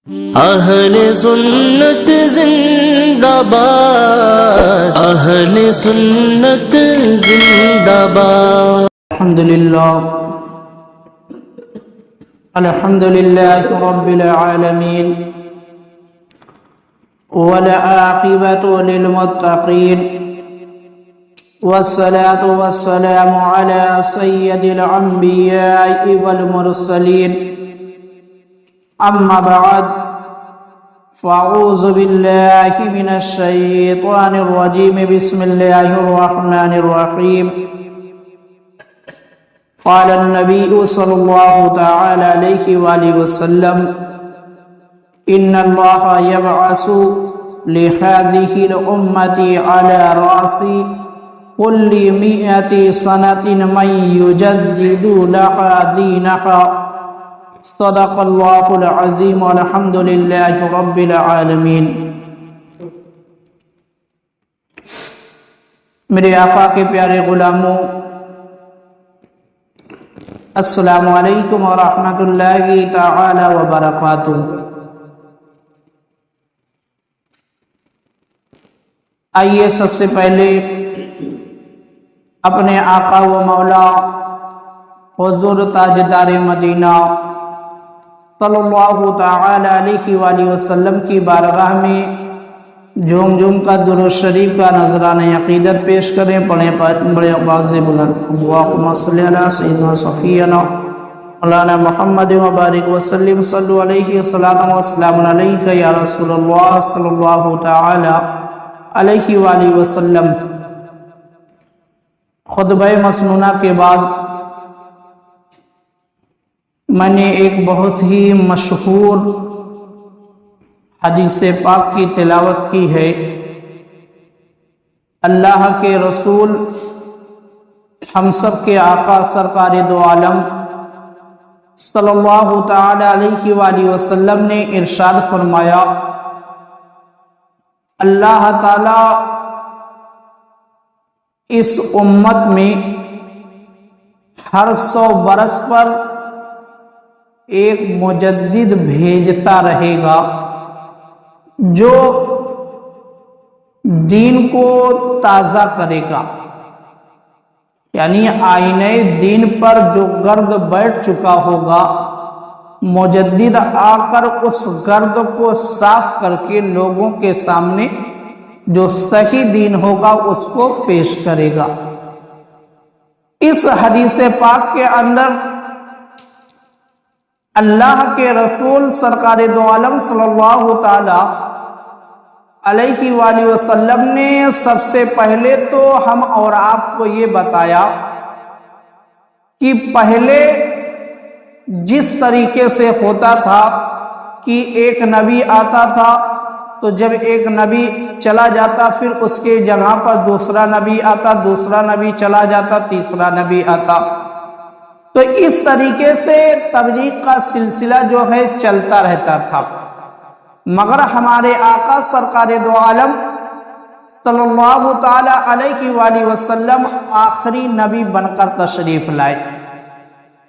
اہل سنت زندہ باد، اہل سنت زندہ باد۔ الحمد لله رب العالمين والعاقبة للمتقين والصلاة والسلام على سيد الأنبياء والمرسلين أما بعد فأعوذ بالله من الشيطان الرجيم بسم الله الرحمن الرحيم قال النبي صلى الله تعالى عليه وآله وسلم إن الله يبعث لهذه الأمة على رأس كل 100 سنة من يجدد لها دينها صدق الله العظيم والحمد لله رب العالمين۔ میرے آقا کے پیارے غلاموں، السلام علیکم ورحمۃ اللہ تعالی وبرکاتہ۔ آئیے سب سے پہلے اپنے آقا و مولا حضور تاجدار مدینہ صلی اللہ تعالی علیہ وآلہ وسلم کی بارگاہ میں جھوم جھوم کا درود شریف کا نذرانہ عقیدت پیش کریں۔ پڑھیں بڑے آواز بلند، اللہم صلی علی سیدنا صفینا مولانا محمد وبارک وسلم، صلو علیہ الصلاۃ والسلام علیک یا رسول اللہ صلی اللہ تعالی علیہ وآلہ وسلم۔ خطبہ مسنونہ کے بعد میں نے ایک بہت ہی مشہور حدیث پاک کی تلاوت کی ہے۔ اللہ کے رسول ہم سب کے آقا سرکار دو عالم صلی اللہ تعالی علیہ وآلہ وسلم نے ارشاد فرمایا، اللہ تعالی اس امت میں ہر 100 برس پر ایک مجدد بھیجتا رہے گا جو دین کو تازہ کرے گا، یعنی آئینہ دین پر جو گرد بیٹھ چکا ہوگا، مجدد آ کر اس گرد کو صاف کر کے لوگوں کے سامنے جو صحیح دین ہوگا اس کو پیش کرے گا۔ اس حدیث پاک کے اندر اللہ کے رسول سرکار دو عالم صلی اللہ تعالی علیہ وآلہ وسلم نے سب سے پہلے تو ہم اور آپ کو یہ بتایا کہ پہلے جس طریقے سے ہوتا تھا کہ ایک نبی آتا تھا تو جب ایک نبی چلا جاتا پھر اس کے جگہ پر دوسرا نبی آتا، دوسرا نبی چلا جاتا، تیسرا نبی آتا، تو اس طریقے سے تبلیغ کا سلسلہ جو ہے چلتا رہتا تھا۔ مگر ہمارے آقا سرکار دو عالم صلی اللہ تعالی علیہ وآلہ وسلم آخری نبی بن کر تشریف لائے۔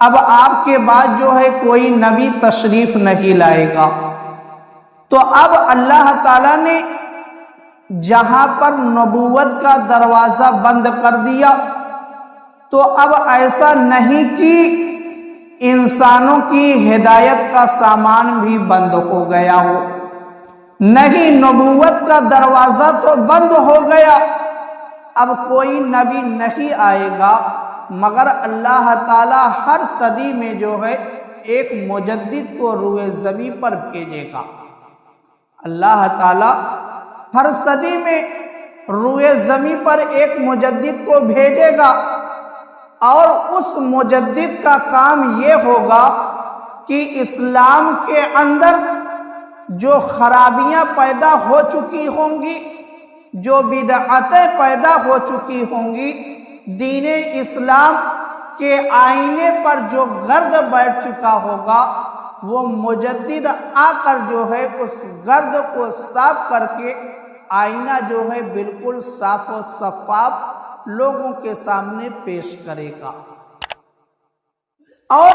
اب آپ کے بعد جو ہے کوئی نبی تشریف نہیں لائے گا، تو اب اللہ تعالیٰ نے جہاں پر نبوت کا دروازہ بند کر دیا تو اب ایسا نہیں کہ انسانوں کی ہدایت کا سامان بھی بند ہو گیا ہو، نہیں، نبوت کا دروازہ تو بند ہو گیا، اب کوئی نبی نہیں آئے گا، مگر اللہ تعالی ہر صدی میں جو ہے ایک مجدد کو روئے زمین پر بھیجے گا۔ اللہ تعالی ہر صدی میں روئے زمین پر ایک مجدد کو بھیجے گا، اور اس مجدد کا کام یہ ہوگا کہ اسلام کے اندر جو خرابیاں پیدا ہو چکی ہوں گی، جو بدعتیں پیدا ہو چکی ہوں گی، دین اسلام کے آئینے پر جو گرد بیٹھ چکا ہوگا، وہ مجدد آ کر جو ہے اس گرد کو صاف کر کے آئینہ جو ہے بالکل صاف و شفاف لوگوں کے سامنے پیش کرے گا۔ اور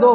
2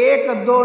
1-2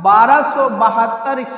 1272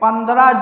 15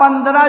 15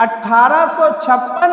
1856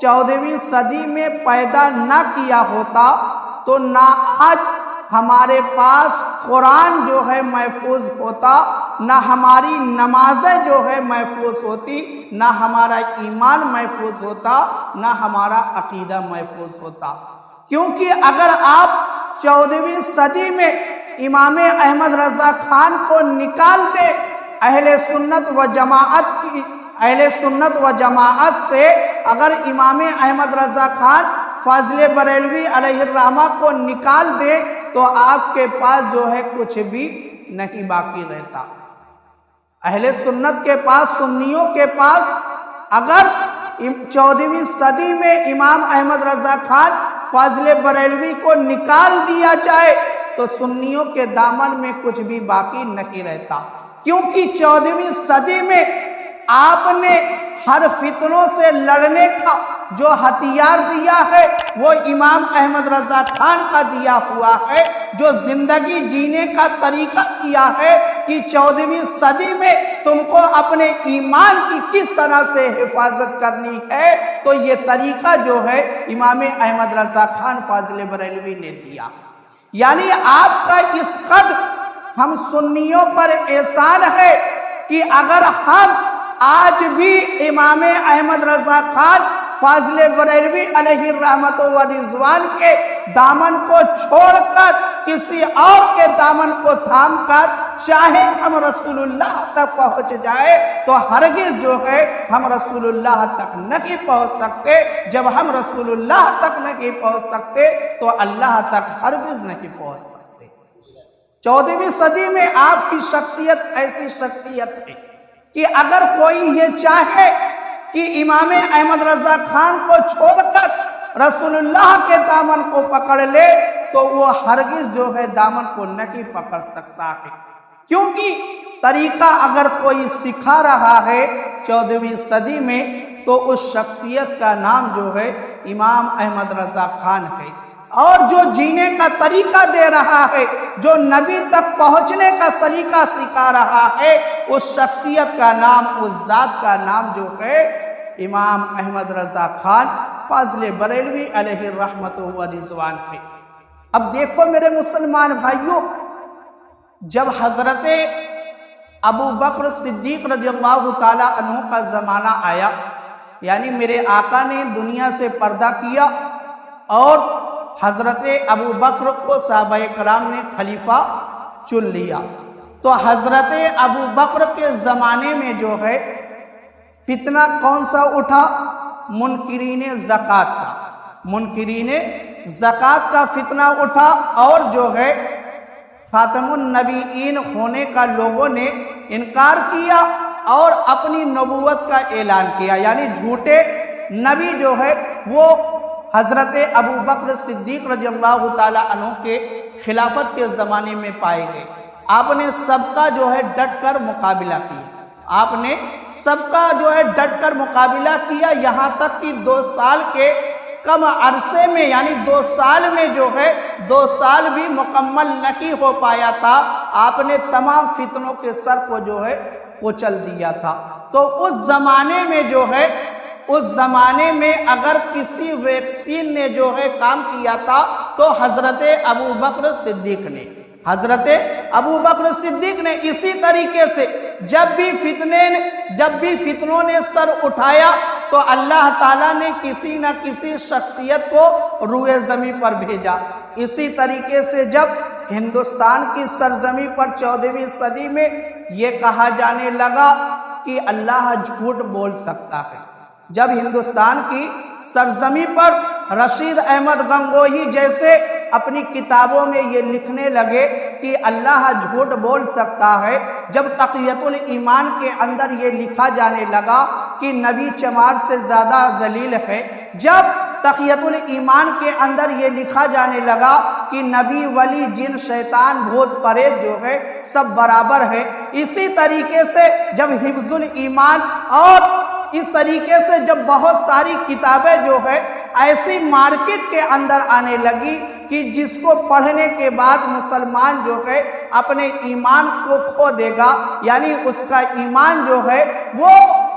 14ویں صدی میں پیدا نہ کیا ہوتا تو نہ آج ہمارے پاس قرآن جو ہے محفوظ ہوتا، نہ ہماری نمازیں جو ہے محفوظ ہوتی، نہ ہمارا ایمان محفوظ ہوتا، نہ ہمارا عقیدہ محفوظ ہوتا۔ کیونکہ اگر آپ 14ویں صدی میں امام احمد رضا خان کو نکال دے، اہل سنت و جماعت سے اگر امام احمد رضا خان فاضل بریلوی علیہ الرحمہ کو نکال دے تو آپ کے پاس جو ہے کچھ بھی نہیں باقی رہتا۔ اہل سنت کے پاس، سنیوں کے پاس اگر 14ویں صدی میں امام احمد رضا خان فاضل بریلوی کو نکال دیا جائے تو سنیوں کے دامن میں کچھ بھی باقی نہیں رہتا، کیونکہ 14ویں صدی میں آپ نے ہر فتنوں سے لڑنے کا جو ہتھیار دیا ہے وہ امام احمد رضا خان کا دیا ہوا ہے، جو زندگی جینے کا طریقہ کیا ہے کہ 14ویں صدی میں تم کو اپنے ایمان کی کس طرح سے حفاظت کرنی ہے، تو یہ طریقہ جو ہے امام احمد رضا خان فاضل بریلوی نے دیا۔ یعنی آپ کا اس قدر ہم سنیوں پر احسان ہے کہ اگر ہم آج بھی امام احمد رضا خان فاضل بریلوی علیہ الرحمۃ و رضوان کے دامن کو چھوڑ کر کسی اور کے دامن کو تھام کر چاہے ہم رسول اللہ تک پہنچ جائے تو ہرگز جو ہے ہم رسول اللہ تک نہیں پہنچ سکتے۔ جب ہم رسول اللہ تک نہیں پہنچ سکتے تو اللہ تک ہرگز نہیں پہنچ سکتے۔ 14ویں صدی میں آپ کی شخصیت ایسی شخصیت ہے کہ اگر کوئی یہ چاہے کہ امام احمد رضا خان کو چھوڑ کر رسول اللہ کے دامن کو پکڑ لے تو وہ ہرگز جو ہے دامن کو نہیں پکڑ سکتا ہے، کیونکہ طریقہ اگر کوئی سکھا رہا ہے 14ویں صدی میں تو اس شخصیت کا نام جو ہے امام احمد رضا خان ہے، اور جو جینے کا طریقہ دے رہا ہے، جو نبی تک پہنچنے کا طریقہ سکھا رہا ہے، اس شخصیت کا نام، اس ذات کا نام جو ہے امام احمد رضا خان فاضل بریلوی علیہ الرحمۃ و رضوان ہے۔ اب دیکھو میرے مسلمان بھائیوں، جب حضرت ابو بکر صدیق رضی اللہ تعالی عنہ کا زمانہ آیا، یعنی میرے آقا نے دنیا سے پردہ کیا اور حضرت ابو بکر کو صحابہ کرام نے خلیفہ چن لیا، تو حضرت ابو بکر کے زمانے میں جو ہے فتنہ کون سا اٹھا؟ منکرین زکوٰۃ کا، منکرین زکوٰۃ کا فتنہ اٹھا، اور جو ہے خاتم النبیین ہونے کا لوگوں نے انکار کیا اور اپنی نبوت کا اعلان کیا، یعنی جھوٹے نبی جو ہے وہ حضرت ابو بکر صدیق رضی اللہ تعالی عنہ کے خلافت کے زمانے میں پائے گئے۔ آپ نے سب کا جو ہے ڈٹ کر مقابلہ کیا، آپ نے سب کا جو ہے ڈٹ کر مقابلہ کیا، یہاں تک کہ 2 سال کے کم عرصے میں، یعنی 2 سال میں جو ہے 2 سال بھی مکمل نہیں ہو پایا تھا، آپ نے تمام فتنوں کے سر کو جو ہے کچل دیا تھا۔ تو اس زمانے میں جو ہے، اس زمانے میں اگر کسی ویکسین نے جو ہے کام کیا تھا تو حضرت ابو بکر صدیق نے، حضرت ابو بکر صدیق نے اسی طریقے سے جب بھی فتنوں نے سر اٹھایا تو اللہ تعالیٰ نے کسی نہ کسی شخصیت کو روئے زمین پر بھیجا۔ اسی طریقے سے جب ہندوستان کی سرزمین پر 14ویں صدی میں یہ کہا جانے لگا کہ اللہ جھوٹ بول سکتا ہے، جب ہندوستان کی سرزمین پر رشید احمد گنگوہی جیسے اپنی کتابوں میں یہ لکھنے لگے کہ اللہ جھوٹ بول سکتا ہے، جب تقیۃ الایمان کے اندر یہ لکھا جانے لگا کہ نبی چمار سے زیادہ ذلیل ہے، جب تقیۃ الایمان کے اندر یہ لکھا جانے لگا کہ نبی، ولی، جن، شیطان، بھوت، پریت جو ہے سب برابر ہے، اسی طریقے سے جب حفظ الایمان اور اس طریقے سے جب بہت ساری کتابیں جو ہے ایسی مارکیٹ کے اندر آنے لگی کہ جس کو پڑھنے کے بعد مسلمان جو ہے اپنے ایمان کو کھو دے گا، یعنی اس کا ایمان جو ہے وہ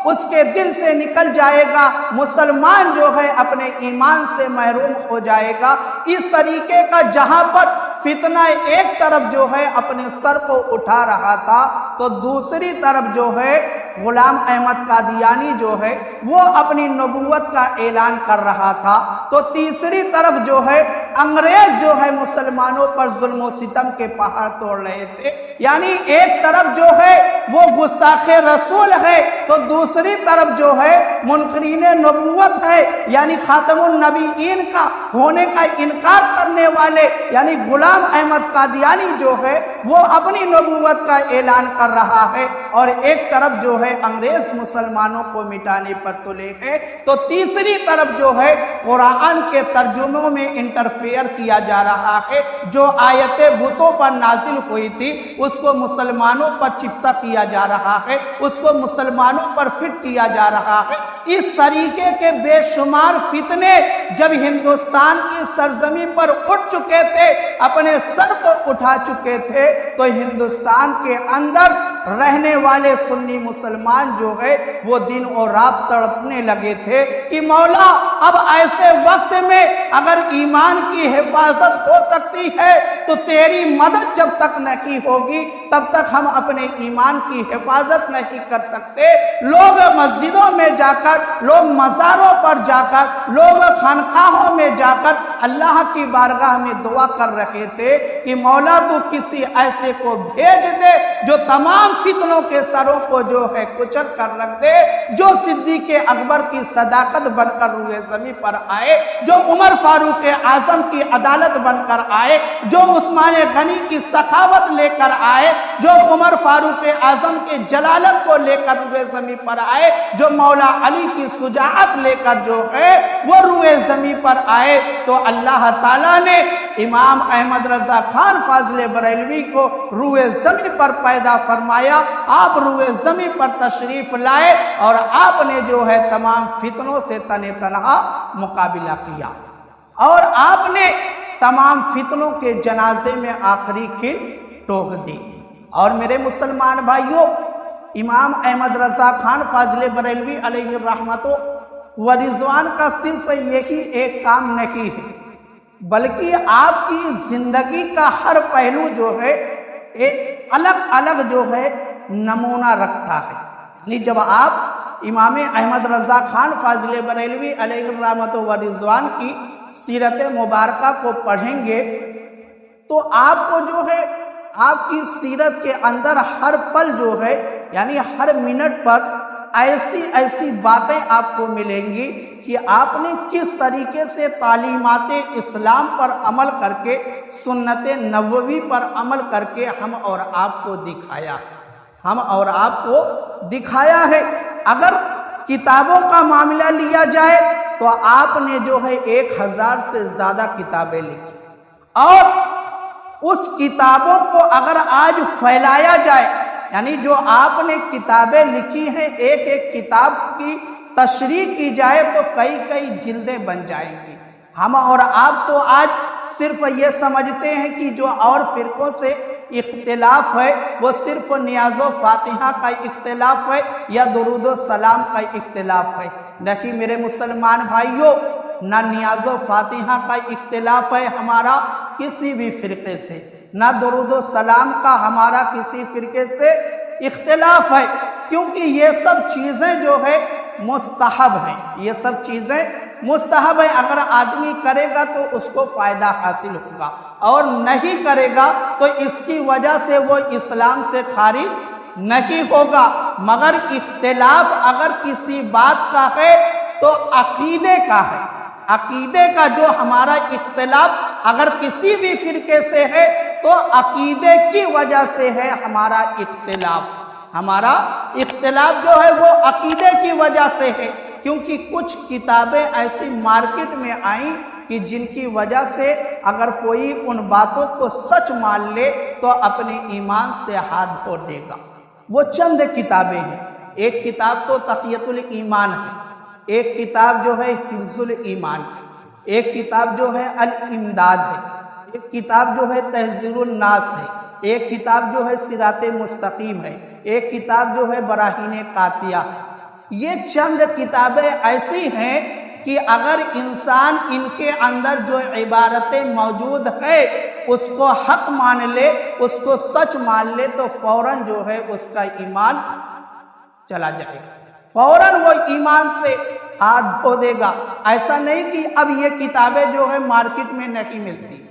اس کے دل سے نکل جائے گا، مسلمان جو ہے اپنے ایمان سے محروم ہو جائے گا۔ اس طریقے کا جہاں پر فتنہ ایک طرف جو ہے اپنے سر کو اٹھا رہا تھا، تو دوسری طرف جو ہے غلام احمد قادیانی جو ہے وہ اپنی نبوت کا اعلان کر رہا تھا، تو تیسری طرف جو ہے انگریز جو ہے مسلمانوں پر ظلم و ستم کے پہاڑ توڑ رہے تھے۔ یعنی ایک طرف جو ہے وہ گستاخ رسول ہے، تو دوسری طرف جو ہے منکرین نبوت ہے، یعنی خاتم النبیین کا ہونے کا انکار کرنے والے، یعنی غلام احمد قادیانی جو ہے وہ اپنی نبوت کا اعلان کر رہا ہے، اور ایک طرف جو ہے انگریز مسلمانوں کو مٹانے پر تلے ہیں۔ تو تیسری طرف جو ہے قرآن کے ترجموں میں انٹرفیئر کیا جا رہا ہے، جو آیتیں بتوں پر نازل ہوئی تھی اس کو مسلمانوں پر چپتا کیا جا رہا ہے، اس کو مسلمانوں پر فٹ کیا جا رہا ہے۔ اس طریقے کے بے شمار فتنے جب ہندوستان کی سرزمین پر اٹھ چکے تھے، اپنے سر کو اٹھا چکے تھے، تو ہندوستان کے اندر رہنے والے سنی مسلمان جو ہے وہ دن اور رات تڑپنے لگے تھے کہ مولا اب ایسے وقت میں اگر ایمان کی حفاظت ہو سکتی ہے تو تیری مدد جب تک نہیں ہوگی تب تک ہم اپنے ایمان کی حفاظت نہیں کر سکتے۔ لوگ مسجدوں میں جا کر، لوگ مزاروں پر جا کر، لوگ خانقاہوں میں جا کر اللہ کی بارگاہ میں دعا کر رہے تھے کہ مولا تو کسی ایسے کو بھیج دے جو تمام فتنوں کے سروں کو جو ہے کچل کر رکھ دے، جو صدیق اکبر کی صداقت بن کر روئے زمین پر آئے، جو عمر فاروق اعظم کی عدالت بن کر آئے، جو عثمان غنی کی سخاوت لے کر آئے، جو عمر فاروق اعظم کے جلالت کو لے کر روئے زمین پر آئے، جو مولا علی کی شجاعت لے کر جو ہے وہ روئے زمین پر آئے۔ تو اللہ تعالیٰ نے امام احمد رضا خان فاضل بریلوی کو روئے زمین پر پیدا فرمایا، آپ روئے زمین پر تشریف لائے اور آپ نے جو ہے تمام فتنوں سے تنے تنہا مقابلہ کیا، اور آپ نے تمام فتنوں کے جنازے میں آخری کھل ٹوک دی۔ اور میرے مسلمان بھائیوں، امام احمد رضا خان فاضل بریلوی علیہ الرحمت و رضوان کا صرف یہی ایک کام نہیں ہے، بلکہ آپ کی زندگی کا ہر پہلو جو ہے ایک الگ الگ جو ہے نمونہ رکھتا ہے۔ یعنی جب آپ امام احمد رضا خان فاضل بریلوی علیہ الرحمت و رضوان کی سیرت مبارکہ کو پڑھیں گے تو آپ کو جو ہے آپ کی سیرت کے اندر ہر پل جو ہے یعنی ہر منٹ پر ایسی ایسی باتیں آپ کو ملیں گی کہ آپ نے کس طریقے سے تعلیمات اسلام پر عمل کر کے، سنت نبوی پر عمل کر کے ہم اور آپ کو دکھایا ہے۔ اگر کتابوں کا معاملہ لیا جائے تو آپ نے جو ہے 1000 سے زیادہ کتابیں لکھی، اور اس کتابوں کو اگر آج پھیلایا جائے، یعنی جو آپ نے کتابیں لکھی ہیں ایک ایک کتاب کی تشریح کی جائے تو کئی کئی جلدیں بن جائیں گی۔ ہم اور آپ تو آج صرف یہ سمجھتے ہیں کہ جو اور فرقوں سے اختلاف ہے وہ صرف نیاز و فاتحہ کا اختلاف ہے یا درود و سلام کا اختلاف ہے۔ نہیں میرے مسلمان بھائیوں، نہ نیاز و فاتحہ کا اختلاف ہے ہمارا کسی بھی فرقے سے، نہ درود و سلام کا ہمارا کسی فرقے سے اختلاف ہے، کیونکہ یہ سب چیزیں جو ہے مستحب ہیں، یہ سب چیزیں مستحب ہے۔ اگر آدمی کرے گا تو اس کو فائدہ حاصل ہوگا، اور نہیں کرے گا تو اس کی وجہ سے وہ اسلام سے خارج نہیں ہوگا۔ مگر اختلاف اگر کسی بات کا ہے تو عقیدے کا ہے، عقیدے کا جو ہمارا اختلاف اگر کسی بھی فرقے سے ہے تو عقیدے کی وجہ سے ہے ہمارا اختلاف۔ ہمارا اختلاف جو ہے وہ عقیدے کی وجہ سے ہے، کیونکہ کچھ کتابیں ایسی مارکیٹ میں آئیں کہ جن کی وجہ سے اگر کوئی ان باتوں کو سچ مان لے تو اپنے ایمان سے ہاتھ دھو دے گا۔ وہ چند کتابیں ہیں، ایک کتاب تو تقیۃ الایمان ہے، ایک کتاب جو ہے حفظ الایمان ہے، ایک کتاب جو ہے الامداد ہے، ایک کتاب جو ہے تحذیر الناس ہے، ایک کتاب جو ہے صراط مستقیم ہے، ایک کتاب جو ہے براہین قاطعہ ہے۔ یہ چند کتابیں ایسی ہیں کہ اگر انسان ان کے اندر جو عبارتیں موجود ہے اس کو حق مان لے، اس کو سچ مان لے، تو فوراً جو ہے اس کا ایمان چلا جائے گا، فوراً وہ ایمان سے ہاتھ دھو دے گا۔ ایسا نہیں کہ اب یہ کتابیں جو ہے مارکیٹ میں نہیں ملتی،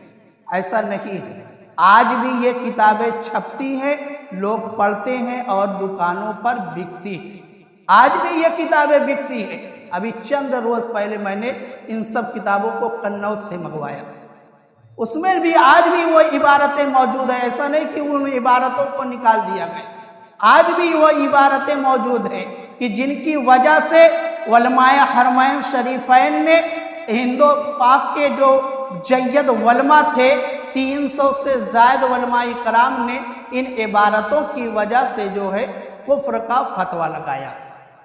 ایسا نہیں ہے۔ آج بھی یہ کتابیں چھپتی ہیں، لوگ پڑھتے ہیں اور دکانوں پر بکتی ہیں، آج بھی یہ کتابیں بکتی ہیں۔ ابھی چند روز پہلے میں نے ان سب کتابوں کو قنوج سے منگوایا، اس میں بھی آج بھی وہ عبارتیں موجود ہیں، ایسا نہیں کہ ان عبارتوں کو نکال دیا گیا، آج بھی وہ عبارتیں موجود ہیں کہ جن کی وجہ سے علماء حرمین شریفین نے ہندو پاک کے جو جید علماء تھے، 300 سے زائد علماء کرام نے ان عبارتوں کی وجہ سے جو ہے کفر کا فتویٰ لگایا،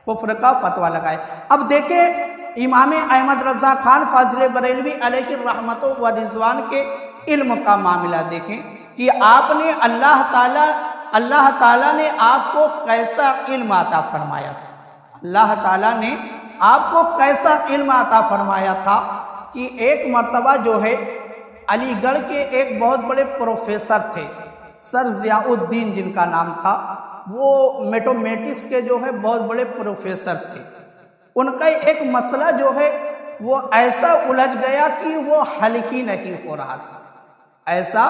کفر کا فتویٰ لگایا۔ اب دیکھیں امام احمد رضا خان فاضل بریلوی علیہ الرحمت و رضوان کے علم کا معاملہ دیکھیں کہ آپ نے اللہ تعالیٰ نے آپ کو کیسا علم عطا فرمایا تھا، اللہ تعالیٰ نے آپ کو کیسا علم عطا فرمایا تھا کہ ایک مرتبہ جو ہے علی گڑھ کے ایک بہت بڑے پروفیسر تھے، سر ضیاء الدین جن کا نام تھا، وہ میتھمیٹکس کے جو ہے بہت بڑے پروفیسر تھے۔ ان کا ایک مسئلہ جو ہے وہ ایسا الجھ گیا کہ وہ حل ہی نہیں ہو رہا تھا، ایسا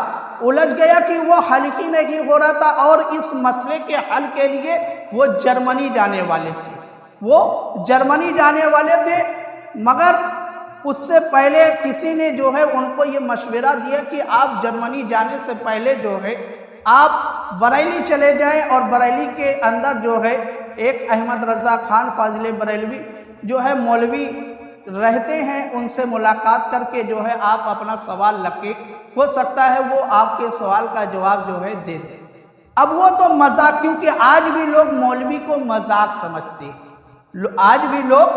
الجھ گیا کہ وہ حل ہی نہیں ہو رہا تھا، اور اس مسئلے کے حل کے لیے وہ جرمنی جانے والے تھے، وہ جرمنی جانے والے تھے، مگر اس سے پہلے کسی نے جو ہے ان کو یہ مشورہ دیا کہ آپ جرمنی جانے سے پہلے جو ہے آپ بریلی چلے جائیں، اور بریلی کے اندر جو ہے ایک احمد رضا خان فاضل بریلوی جو ہے مولوی رہتے ہیں، ان سے ملاقات کر کے جو ہے آپ اپنا سوال رکھ کے، ہو سکتا ہے وہ آپ کے سوال کا جواب جو ہے دے دیں۔ اب وہ تو مذاق، کیونکہ آج بھی لوگ مولوی کو مذاق سمجھتے ہیں، آج بھی لوگ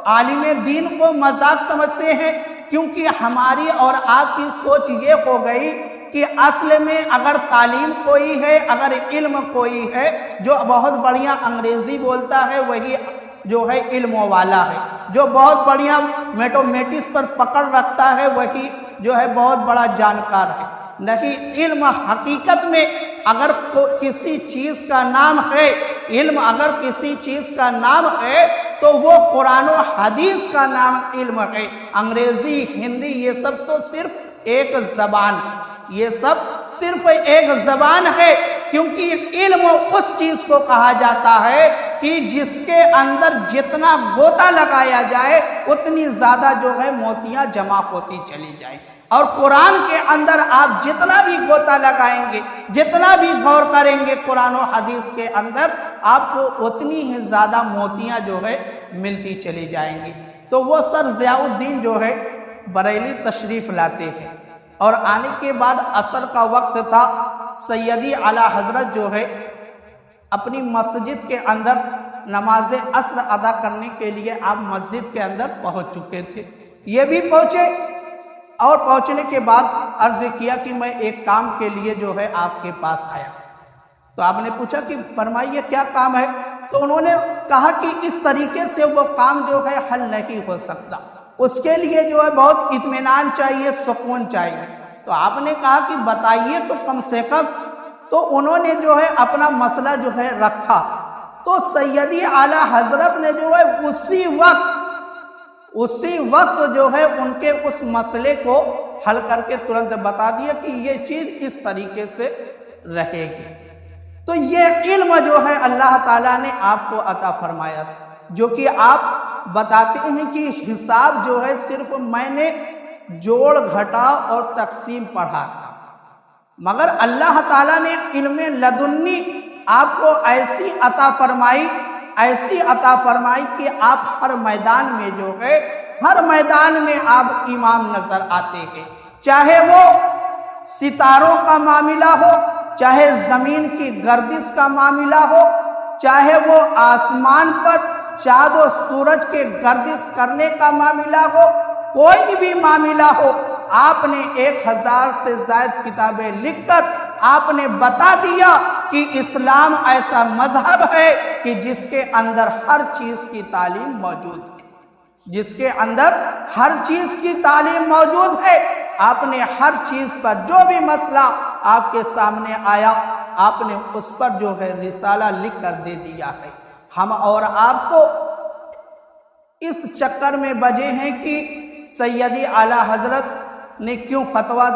عالم دین کو مذاق سمجھتے ہیں، کیونکہ ہماری اور آپ کی سوچ یہ ہو گئی کہ اصل میں اگر تعلیم کوئی ہے، اگر علم کوئی ہے جو بہت بڑھیا انگریزی بولتا ہے، وہی جو ہے علم والا ہے، جو بہت بڑھیا میتھمیٹکس پر پکڑ رکھتا ہے وہی جو ہے بہت بڑا جانکار ہے۔ نہیں، علم حقیقت میں اگر کسی چیز کا نام ہے، علم اگر کسی چیز کا نام ہے تو وہ قرآن و حدیث کا نام علم ہے۔ انگریزی، ہندی، یہ سب تو صرف ایک زبان ہے، یہ سب صرف ایک زبان ہے، کیونکہ علم اس چیز کو کہا جاتا ہے کہ جس کے اندر جتنا غوطہ لگایا جائے اتنی زیادہ جو ہے موتیاں جمع ہوتی چلی جائیں، اور قرآن کے اندر آپ جتنا بھی غوطہ لگائیں گے، جتنا بھی غور کریں گے قرآن و حدیث کے اندر، آپ کو اتنی ہی زیادہ موتیاں جو ہے ملتی چلی جائیں گی۔ تو وہ سر ضیاء الدین جو ہے بریلی تشریف لاتے ہیں، اور آنے کے بعد عصر کا وقت تھا، سیدی اعلیٰ حضرت جو ہے اپنی مسجد کے اندر نماز عصر ادا کرنے کے لیے آپ مسجد کے اندر پہنچ چکے تھے۔ یہ بھی پہنچے، اور پہنچنے کے بعد عرض کیا کہ میں ایک کام کے لیے جو ہے آپ کے پاس آیا۔ تو آپ نے پوچھا کہ فرمائیے کیا کام ہے؟ تو انہوں نے کہا کہ اس طریقے سے وہ کام جو ہے حل نہیں ہو سکتا، اس کے لیے جو ہے بہت اطمینان چاہیے، سکون چاہیے۔ تو آپ نے کہا کہ بتائیے تو کم سے کم۔ تو انہوں نے جو ہے اپنا مسئلہ جو ہے رکھا، تو سیدی اعلیٰ حضرت نے جو ہے اسی وقت جو ہے ان کے اس مسئلے کو حل کر کے ترنت بتا دیا کہ یہ چیز اس طریقے سے رہے گی۔ تو یہ علم جو ہے اللہ تعالیٰ نے آپ کو عطا فرمایا، جو کہ آپ بتاتے ہیں کہ حساب جو ہے صرف میں نے جوڑ گھٹا اور تقسیم پڑھا تھا، مگر اللہ تعالیٰ نے علم لدنی آپ کو ایسی عطا فرمائی کہ آپ ہر میدان میں جو ہے، ہر میدان میں آپ امام نظر آتے ہیں، چاہے وہ ستاروں کا معاملہ ہو، چاہے زمین کی گردش کا معاملہ ہو، چاہے وہ آسمان پر چاند و سورج کے گردش کرنے کا معاملہ ہو، کوئی بھی معاملہ ہو، آپ نے 1000 سے زائد کتابیں لکھ کر آپ نے بتا دیا کہ اسلام ایسا مذہب ہے کہ جس کے اندر ہر چیز کی تعلیم موجود ہے، جس کے اندر ہر چیز کی تعلیم موجود ہے۔ آپ نے ہر چیز پر جو بھی مسئلہ آپ کے سامنے آیا، آپ نے اس پر جو ہے رسالہ لکھ کر دے دیا ہے۔ ہم اور آپ تو اس چکر میں بجے ہیں کہ سیدی اعلیٰ حضرت نے کیوں فتویٰ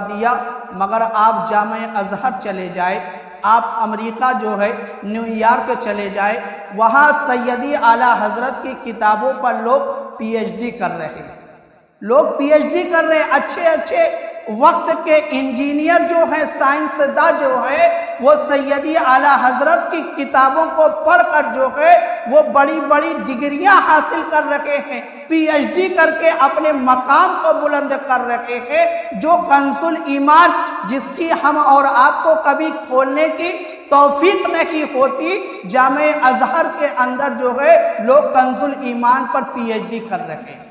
دیا، مگر آپ جامع ازہر چلے جائے، آپ امریکہ جو ہے نیو یارک چلے جائے، وہاں سیدی اعلیٰ حضرت کی کتابوں پر لوگ پی ایچ ڈی کر رہے ہیں، اچھے وقت کے انجینئر جو ہیں، سائنسداں جو ہے، وہ سیدی اعلیٰ حضرت کی کتابوں کو پڑھ کر جو ہے وہ بڑی بڑی ڈگریاں حاصل کر رہے ہیں، پی ایچ ڈی کر کے اپنے مقام کو بلند کر رہے ہیں، جو کنز الایمان جس کی ہم اور آپ کو کبھی کھولنے کی توفیق نہیں ہوتی، جامع ازہر کے اندر جو ہے لوگ کنز الایمان پر پی ایچ ڈی کر رہے ہیں۔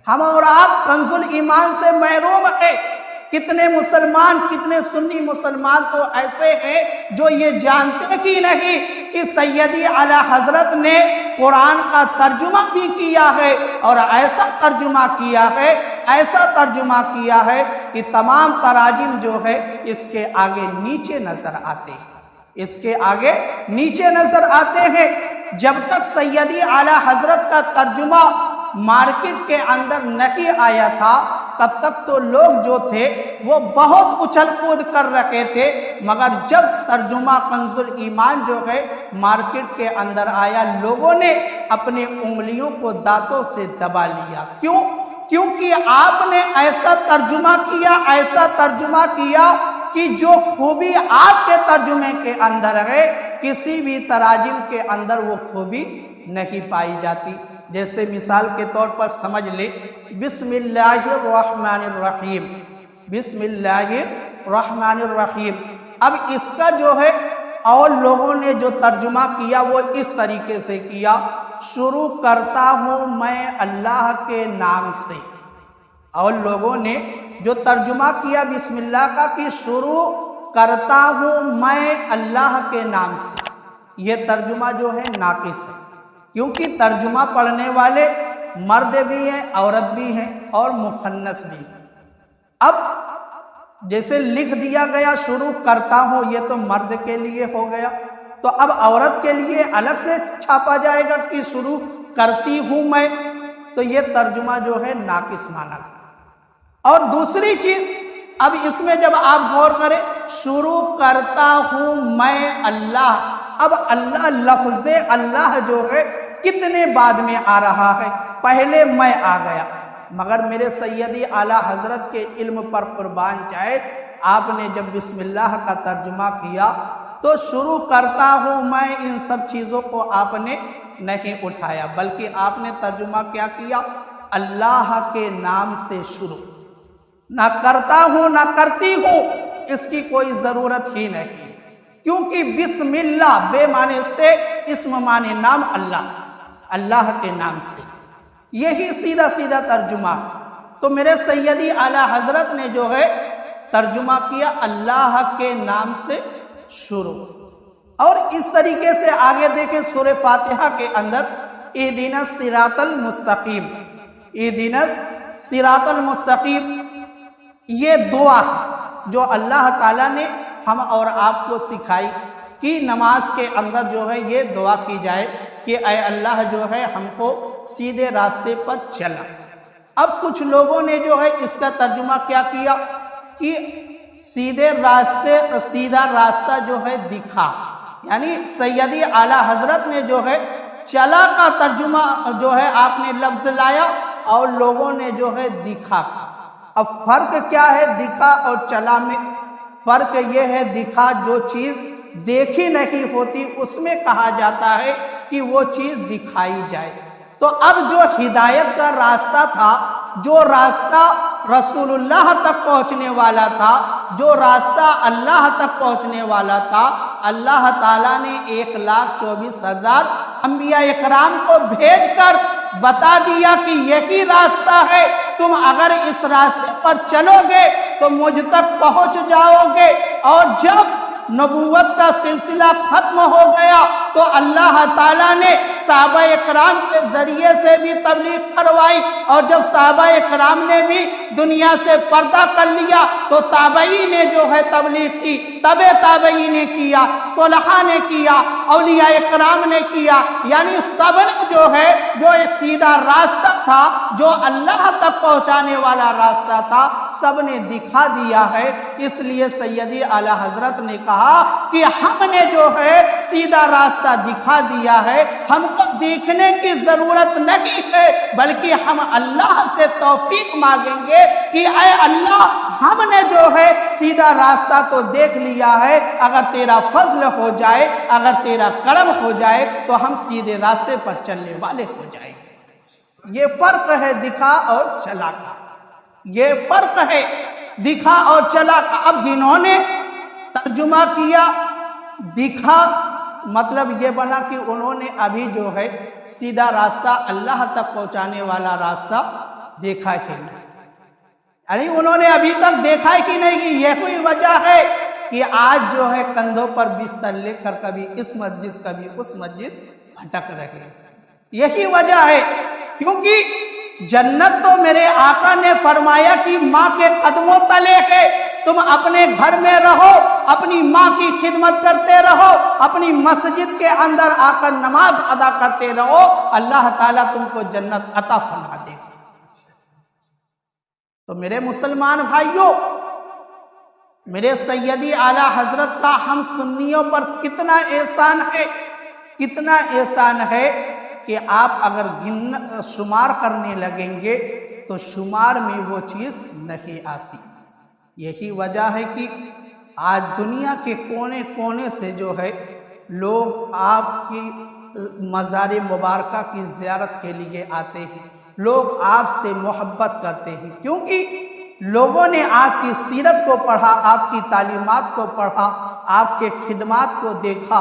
ہم اور آپ کنز الایمان سے محروم ہیں۔ کتنے مسلمان، کتنے سنی مسلمان تو ایسے ہیں جو یہ جانتے ہی نہیں کہ سیدی اعلیٰ حضرت نے قرآن کا ترجمہ بھی کیا ہے، اور ایسا ترجمہ کیا ہے کہ تمام تراجم جو ہے اس کے آگے نیچے نظر آتے ہیں۔ جب تک سیدی اعلیٰ حضرت کا ترجمہ مارکیٹ کے اندر نہیں آیا تھا، تب تک تو لوگ جو تھے وہ بہت اچھل کود کر رہے تھے، مگر جب ترجمہ کنز الایمان جو ہے مارکیٹ کے اندر آیا، لوگوں نے اپنے انگلیوں کو دانتوں سے دبا لیا۔ کیونکہ آپ نے ایسا ترجمہ کیا کہ جو خوبی آپ کے ترجمے کے اندر ہے، کسی بھی تراجم کے اندر وہ خوبی نہیں پائی جاتی۔ جیسے مثال کے طور پر سمجھ لے، بسم اللہ الرحمن الرحیم، اب اس کا جو ہے اور لوگوں نے جو ترجمہ کیا وہ اس طریقے سے کیا، شروع کرتا ہوں میں اللہ کے نام سے، اور لوگوں نے جو ترجمہ کیا بسم اللہ کا کہ شروع کرتا ہوں میں اللہ کے نام سے، یہ ترجمہ جو ہے ناقص ہے، کیونکہ ترجمہ پڑھنے والے مرد بھی ہیں، عورت بھی ہیں اور مخنث بھی ہیں۔ اب جیسے لکھ دیا گیا شروع کرتا ہوں، یہ تو مرد کے لیے ہو گیا، تو اب عورت کے لیے الگ سے چھاپا جائے گا کہ شروع کرتی ہوں میں، تو یہ ترجمہ جو ہے ناقص مانا۔ اور دوسری چیز، اب اس میں جب آپ غور کریں، شروع کرتا ہوں میں اللہ، اب اللہ، لفظ اللہ جو ہے کتنے بعد میں آ رہا ہے، پہلے میں آ گیا، مگر میرے سیدی اعلیٰ حضرت کے علم پر قربان جائے، آپ نے جب بسم اللہ کا ترجمہ کیا تو شروع کرتا ہوں میں، ان سب چیزوں کو آپ نے نہیں اٹھایا، بلکہ آپ نے ترجمہ کیا کیا، اللہ کے نام سے شروع، نہ کرتا ہوں نہ کرتی ہوں، اس کی کوئی ضرورت ہی نہیں، کیونکہ بسم اللہ بے معنی سے اسم معنی نام اللہ، اللہ کے نام سے، یہی سیدھا ترجمہ۔ تو میرے سیدی اعلیٰ حضرت نے جو ہے ترجمہ کیا اللہ کے نام سے شروع۔ اور اس طریقے سے آگے دیکھیں سورہ فاتحہ کے اندر اہدنا الصراط المستقیم، اہدنا الصراط المستقیم، یہ دعا جو اللہ تعالیٰ نے ہم اور آپ کو سکھائی کہ نماز کے اندر جو ہے یہ دعا کی جائے کہ اے اللہ جو ہے ہم کو سیدھے راستے پر چلا۔ اب کچھ لوگوں نے جو ہے اس کا ترجمہ کیا کیا کہ سیدھا راستہ جو ہے دکھا، یعنی سیدی اعلیٰ حضرت نے جو ہے چلا کا ترجمہ جو ہے آپ نے لفظ لایا، اور لوگوں نے جو ہے دکھا کا۔ اب فرق کیا ہے دکھا اور چلا میں؟ فرق یہ ہے دکھا جو چیز دیکھی نہیں ہوتی اس میں کہا جاتا ہے کہ وہ چیز دکھائی جائے۔ تو اب جو ہدایت کا راستہ تھا، جو راستہ رسول اللہ تک پہنچنے والا تھا، جو راستہ اللہ تک پہنچنے والا تھا، اللہ تعالیٰ نے 1,24,000 انبیاء اکرام کو بھیج کر بتا دیا کہ یہی راستہ ہے، تم اگر اس راستے پر چلو گے تو مجھ تک پہنچ جاؤ گے۔ اور جب نبوت کا سلسلہ ختم ہو گیا تو اللہ تعالیٰ نے صحابہ اکرام کے ذریعے سے بھی تبلیغ کروائی، اور جب صحابہ اکرام نے بھی دنیا سے پردہ کر لیا تو تابعین نے جو ہے تبلیغ کی، تبع تابعین نے کیا، صلحاء نے کیا، اولیاء اکرام نے کیا، یعنی سب نے جو ہے جو ایک سیدھا راستہ تھا، جو اللہ تک پہنچانے والا راستہ تھا، سب نے دکھا دیا ہے۔ اس لیے سیدی اعلیٰ حضرت نے کہا کہ ہم نے جو ہے سیدھا راستہ دکھا دیا ہے، ہم کو دیکھنے کی ضرورت نہیں ہے، بلکہ ہم اللہ سے توفیق مانگیں گے کہ اے اللہ، ہم نے جو ہے سیدھا راستہ تو دیکھ لیا ہے، اگر تیرا فضل ہو جائے، اگر تیرا کرم ہو جائے تو ہم سیدھے راستے پر چلنے والے ہو جائیں گے۔ یہ فرق ہے دکھا اور چلا کا، یہ فرق ہے دکھا اور چلا کا۔ اب جنہوں نے ترجمہ کیا دکھا، مطلب یہ بنا کہ انہوں نے ابھی جو ہے سیدھا راستہ اللہ تک پہنچانے والا راستہ دیکھا ہی نہیں، یعنی انہوں نے ابھی تک دیکھا ہی نہیں۔ کہ یہی وجہ ہے کہ آج جو ہے کندھوں پر بستر لے کر کبھی اس مسجد کبھی اس مسجد بھٹک رہے، یہی وجہ ہے۔ کیونکہ جنت تو میرے آقا نے فرمایا کہ ماں کے قدموں تلے ہے، تم اپنے گھر میں رہو، اپنی ماں کی خدمت کرتے رہو، اپنی مسجد کے اندر آ کر نماز ادا کرتے رہو، اللہ تعالیٰ تم کو جنت عطا فرما دے گا۔ تو میرے مسلمان بھائیوں، میرے سیدی اعلیٰ حضرت کا ہم سنیوں پر کتنا احسان ہے، کتنا احسان ہے کہ آپ اگر شمار کرنے لگیں گے تو شمار میں وہ چیز نہیں آتی۔ یہی وجہ ہے کہ آج دنیا کے کونے کونے سے جو ہے لوگ آپ کی مزار مبارکہ کی زیارت کے لیے آتے ہیں، لوگ آپ سے محبت کرتے ہیں، کیونکہ لوگوں نے آپ کی سیرت کو پڑھا، آپ کی تعلیمات کو پڑھا، آپ کے خدمات کو دیکھا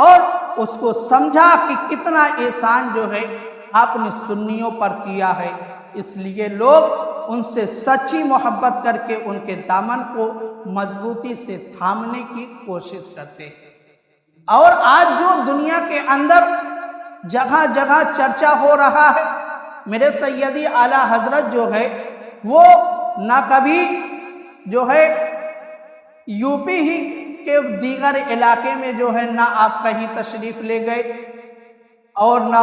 اور اس کو سمجھا کہ کتنا احسان جو ہے آپ نے سنیوں پر کیا ہے۔ اس لیے لوگ ان سے سچی محبت کر کے ان کے دامن کو مضبوطی سے تھامنے کی کوشش کرتے ہیں۔ اور آج جو دنیا کے اندر جگہ جگہ چرچا ہو رہا ہے، میرے سیدی اعلیٰ حضرت جو ہے وہ نہ کبھی جو ہے یو پی ہی کے دیگر علاقے میں جو ہے نہ آپ کہیں تشریف لے گئے، اور نہ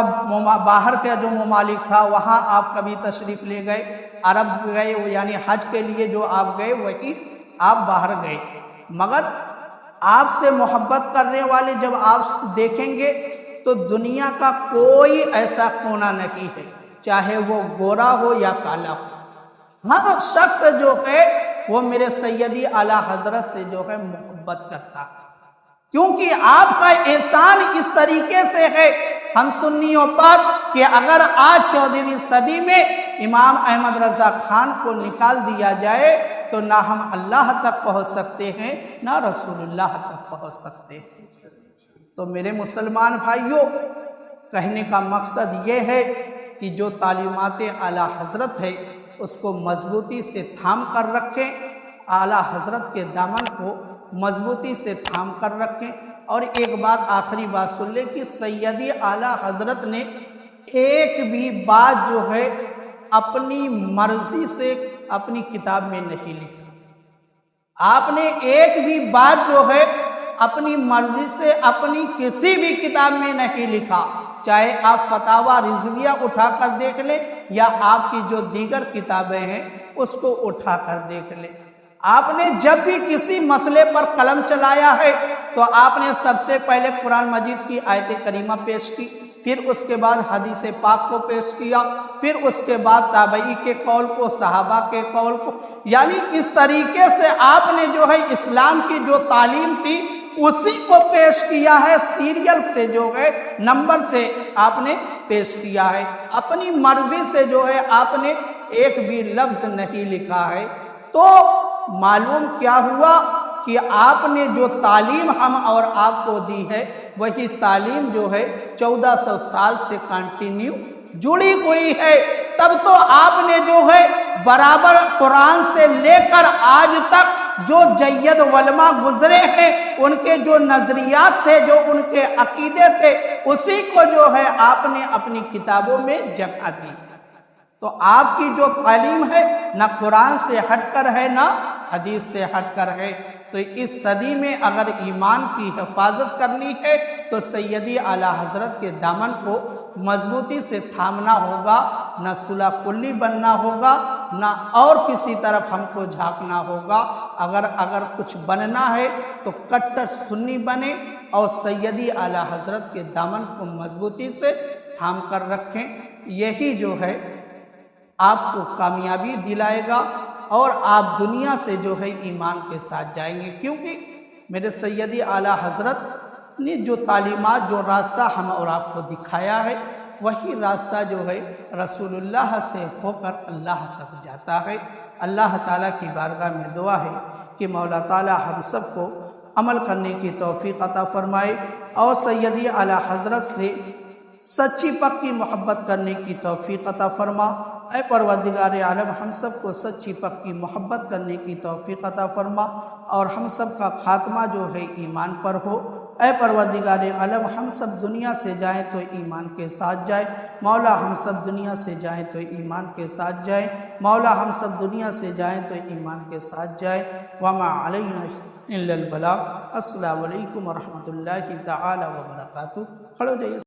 باہر کا جو ممالک تھا وہاں آپ کبھی تشریف لے گئے، عرب گئے، یعنی حج کے لیے جو آپ گئے وہی آپ باہر گئے، مگر آپ سے محبت کرنے والے جب آپ دیکھیں گے تو دنیا کا کوئی ایسا کونا نہیں ہے، چاہے وہ گورا ہو یا کالا ہو، ہر شخص جو ہے وہ میرے سیدی اعلیٰ حضرت سے جو ہے محبت کرتا ہے، کیونکہ آپ کا احسان اس طریقے سے ہے ہم سنیوں پر کہ اگر آج 14ویں صدی میں امام احمد رضا خان کو نکال دیا جائے تو نہ ہم اللہ تک پہنچ سکتے ہیں نہ رسول اللہ تک پہنچ سکتے ہیں۔ تو میرے مسلمان بھائیوں، کہنے کا مقصد یہ ہے کہ جو تعلیمات اعلیٰ حضرت ہے اس کو مضبوطی سے تھام کر رکھیں، اعلیٰ حضرت کے دامن کو مضبوطی سے تھام کر رکھیں۔ اور ایک بات، آخری بات سن لیں کہ سیدی اعلیٰ حضرت نے ایک بھی بات جو ہے اپنی مرضی سے اپنی کتاب میں نہیں لکھا۔ آپ نے ایک بھی بات جو ہے اپنی مرضی سے اپنی کسی بھی کتاب میں نہیں لکھا، چاہے آپ فتاوی رضویہ اٹھا کر دیکھ لیں یا آپ کی جو دیگر کتابیں ہیں اس کو اٹھا کر دیکھ لیں۔ آپ نے جب بھی کسی مسئلے پر قلم چلایا ہے تو آپ نے سب سے پہلے قرآن مجید کی آیت کریمہ پیش کی، پھر اس کے بعد حدیث پاک کو پیش کیا، پھر اس کے بعد تابعی کے قول کو، صحابہ کے قول کو، یعنی اس طریقے سے آپ نے جو ہے اسلام کی جو تعلیم تھی اسی کو پیش کیا ہے، سیریل سے جو ہے نمبر سے آپ نے پیش کیا ہے، اپنی مرضی سے جو ہے آپ نے ایک بھی لفظ نہیں لکھا ہے۔ تو معلوم کیا ہوا کہ آپ نے جو تعلیم ہم اور آپ کو دی ہے وہی تعلیم جو ہے 1400 سال سے کنٹینیو جڑی ہوئی ہے۔ تب تو آپ نے جو ہے برابر قرآن سے لے کر آج تک جو جید علماء گزرے ہیں ان کے جو نظریات تھے، جو ان کے عقیدے تھے، اسی کو جو ہے آپ نے اپنی کتابوں میں جگہ دی۔ تو آپ کی جو تعلیم ہے نہ قرآن سے ہٹ کر ہے نہ حدیث سے ہٹ کر ہے۔ تو اس صدی میں اگر ایمان کی حفاظت کرنی ہے تو سیدی اعلیٰ حضرت کے دامن کو مضبوطی سے تھامنا ہوگا، نہ صلح کلی بننا ہوگا، نہ اور کسی طرف ہم کو جھانکنا ہوگا۔ اگر کچھ بننا ہے تو کٹر سنی بنے اور سیدی اعلیٰ حضرت کے دامن کو مضبوطی سے تھام کر رکھیں۔ یہی جو ہے آپ کو کامیابی دلائے گا اور آپ دنیا سے جو ہے ایمان کے ساتھ جائیں گے، کیونکہ میرے سیدی اعلیٰ حضرت نے جو تعلیمات، جو راستہ ہم اور آپ کو دکھایا ہے، وہی راستہ جو ہے رسول اللہ سے ہو کر اللہ تک جاتا ہے۔ اللہ تعالیٰ کی بارگاہ میں دعا ہے کہ مولا تعالیٰ ہم سب کو عمل کرنے کی توفیق عطا فرمائے اور سیدی اعلیٰ حضرت سے سچی پکی محبت کرنے کی توفیق عطا فرما۔ اے پروردگار عالم، ہم سب کو سچی پکی محبت کرنے کی توفیق عطا فرما اور ہم سب کا خاتمہ جو ہے ایمان پر ہو۔ اے پروردگار عالم، ہم سب دنیا سے جائیں تو ایمان کے ساتھ جائیں۔ مولا ہم سب دنیا سے جائیں تو ایمان کے ساتھ جائیں۔ مولا ہم سب دنیا سے جائیں تو ایمان کے ساتھ جائیں۔ وما علینا الا البلاغ۔ السلام علیکم ورحمۃ اللہ تعالی وبرکاتہ۔ کھڑے ہو جائیے۔